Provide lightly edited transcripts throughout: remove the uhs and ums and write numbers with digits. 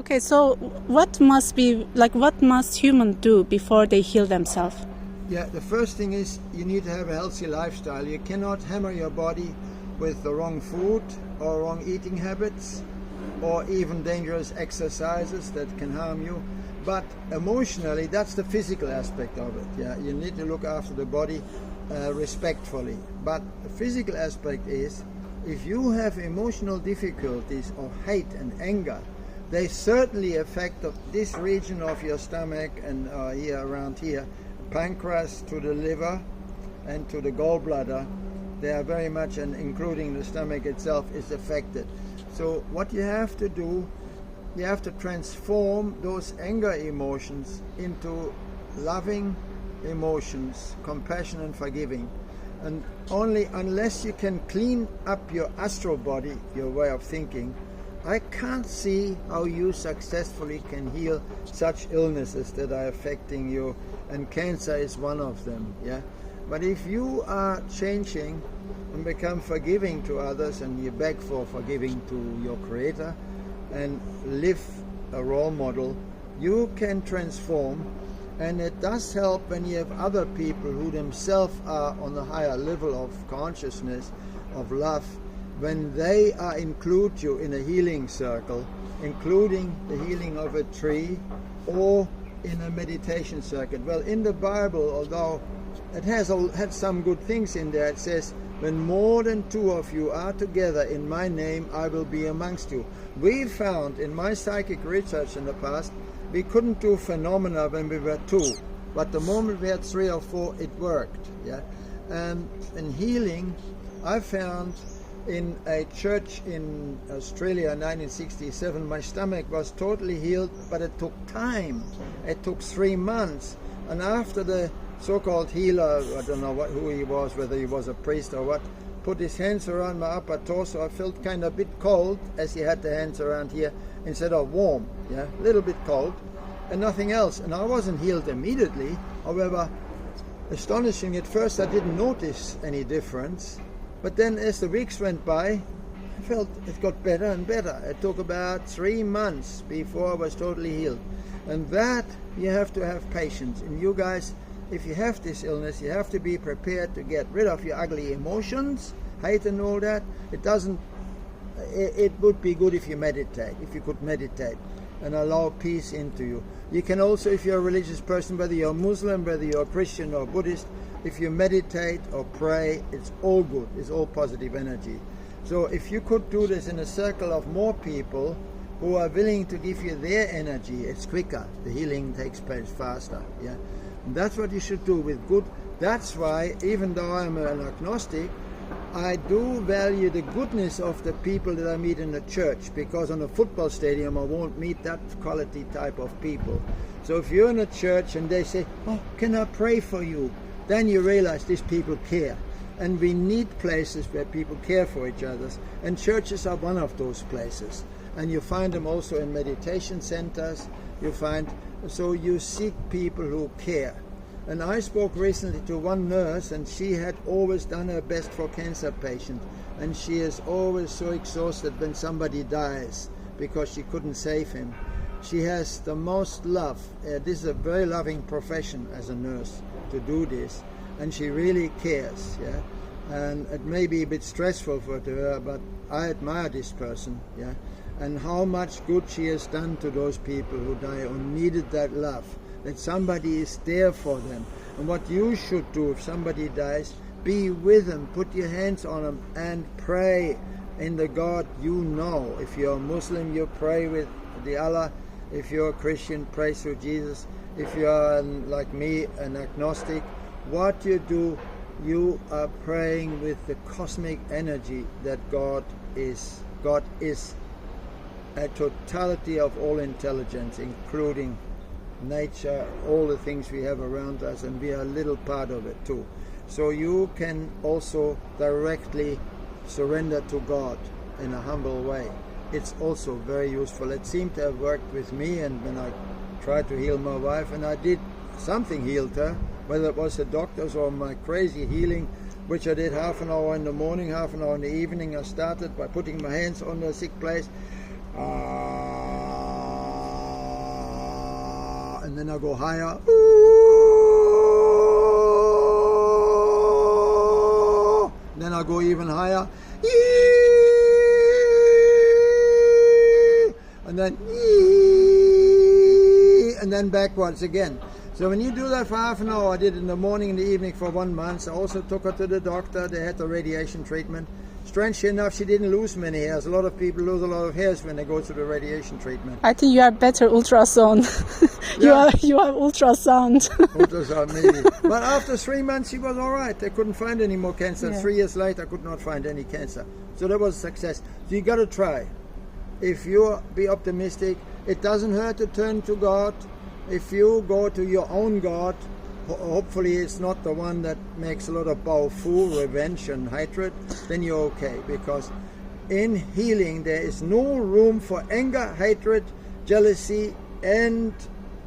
Okay, so what must humans do before they heal themselves? Yeah, the first thing is you need to have a healthy lifestyle. You cannot hammer your body with the wrong food or wrong eating habits or even dangerous exercises that can harm you. But emotionally, that's the physical aspect of it. Yeah, you need to look after the body respectfully. But the physical aspect is, if you have emotional difficulties or hate and anger, they certainly affect this region of your stomach and here around here, pancreas to the liver and to the gallbladder. They are very much, and including the stomach itself, is affected. So what you have to do, you have to transform those anger emotions into loving emotions, compassion and forgiving. And only unless you can clean up your astral body, your way of thinking, I can't see how you successfully can heal such illnesses that are affecting you, and cancer is one of them. Yeah, but if you are changing and become forgiving to others, and you beg for forgiving to your Creator, and live a role model, you can transform. And it does help when you have other people who themselves are on a higher level of consciousness, of love, when they include you in a healing circle, including the healing of a tree or in a meditation circuit. Well, in the Bible, although it has had some good things in there, it says, when more than two of you are together in my name, I will be amongst you. We found in my psychic research in the past, we couldn't do phenomena when we were two, but the moment we had 3 or 4, it worked. Yeah, and in healing, I found in a church in Australia in 1967, my stomach was totally healed, but it took time. It took 3 months, and after the so-called healer, I don't know who he was, whether he was a priest or what, put his hands around my upper torso, I felt kind of a bit cold, as he had the hands around here, instead of warm, yeah, a little bit cold, and nothing else. And I wasn't healed immediately. However, astonishing, at first I didn't notice any difference, but then as the weeks went by, I felt it got better and better. It took about 3 months before I was totally healed. And that, you have to have patience. And you guys, if you have this illness, you have to be prepared to get rid of your ugly emotions, hate and all that. It would be good if you meditate, if you could meditate and allow peace into you. You can also, if you're a religious person, whether you're Muslim, whether you're Christian or Buddhist, if you meditate or pray, it's all good, it's all positive energy. So if you could do this in a circle of more people who are willing to give you their energy, it's quicker, the healing takes place faster. Yeah, and that's what you should do with good. That's why, even though I'm an agnostic, I do value the goodness of the people that I meet in the church, because on a football stadium I won't meet that quality type of people. So if you're in a church and they say, oh, can I pray for you? Then you realize these people care. And we need places where people care for each other. And churches are one of those places. And you find them also in meditation centers. So you seek people who care. And I spoke recently to one nurse, and she had always done her best for cancer patients. And she is always so exhausted when somebody dies because she couldn't save him. She has the most love. This is a very loving profession as a nurse to do this. And she really cares. Yeah? And it may be a bit stressful for her, but I admire this person. Yeah? And how much good she has done to those people who die or needed that love. That somebody is there for them. And what you should do if somebody dies, be with them, put your hands on them and pray in the God you know. If you're a Muslim, you pray with the Allah. If you're a Christian, pray through Jesus. If you're like me, an agnostic, what you do, you are praying with the cosmic energy that God is. God is a totality of all intelligence, including nature, all the things we have around us, and we are a little part of it too. So you can also directly surrender to God in a humble way. It's also very useful. It seemed to have worked with me, and when I tried to heal my wife, and I did, something healed her, whether it was the doctors or my crazy healing, which I did half an hour in the morning, half an hour in the evening. I started by putting my hands on the sick place, and then I go higher. Then I go even higher. And then backwards again. So when you do that for half an hour, I did it in the morning and the evening for 1 month. I also took her to the doctor. They had the radiation treatment. Strangely enough, she didn't lose many hairs. A lot of people lose a lot of hairs when they go through the radiation treatment. I think you are better ultrasound. You have ultrasound. Ultrasound maybe. But after 3 months, she was all right. They couldn't find any more cancer. Yeah. 3 years later, I could not find any cancer. So that was a success. So you got to try. If you be optimistic, it doesn't hurt to turn to God. If you go to your own God, hopefully it's not the one that makes a lot of powerful revenge and hatred, then you're okay. Because in healing there is no room for anger, hatred, jealousy, and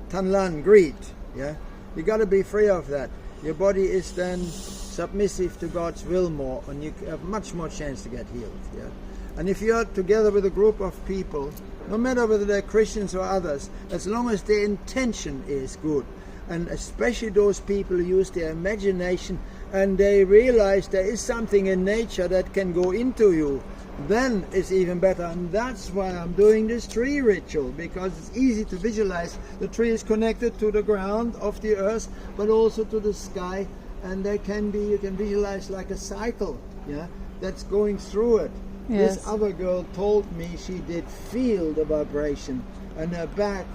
tanlan, greed. Yeah, you got to be free of that. Your body is then submissive to God's will more, and you have much more chance to get healed. Yeah, and if you're together with a group of people, no matter whether they're Christians or others, as long as their intention is good, and especially those people who use their imagination and they realize there is something in nature that can go into you, then it's even better. And that's why I'm doing this tree ritual, because it's easy to visualize. The tree is connected to the ground of the earth, but also to the sky, and you can visualize like a cycle, yeah, that's going through it. Yes. This other girl told me she did feel the vibration, and her back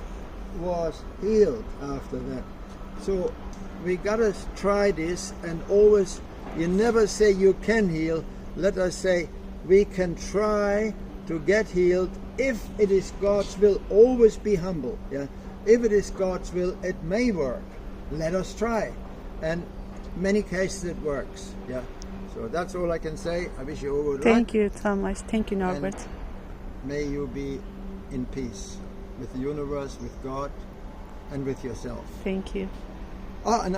was healed after that. So we gotta try this, and always, you never say you can heal. Let us say we can try to get healed if it is God's will. Always be humble. Yeah, if it is God's will, it may work. Let us try, and many cases it works. Yeah. So that's all I can say. I wish you all good luck. Thank you, Thomas. Thank you, Norbert. And may you be in peace with the universe, with God, and with yourself. Thank you. Oh, and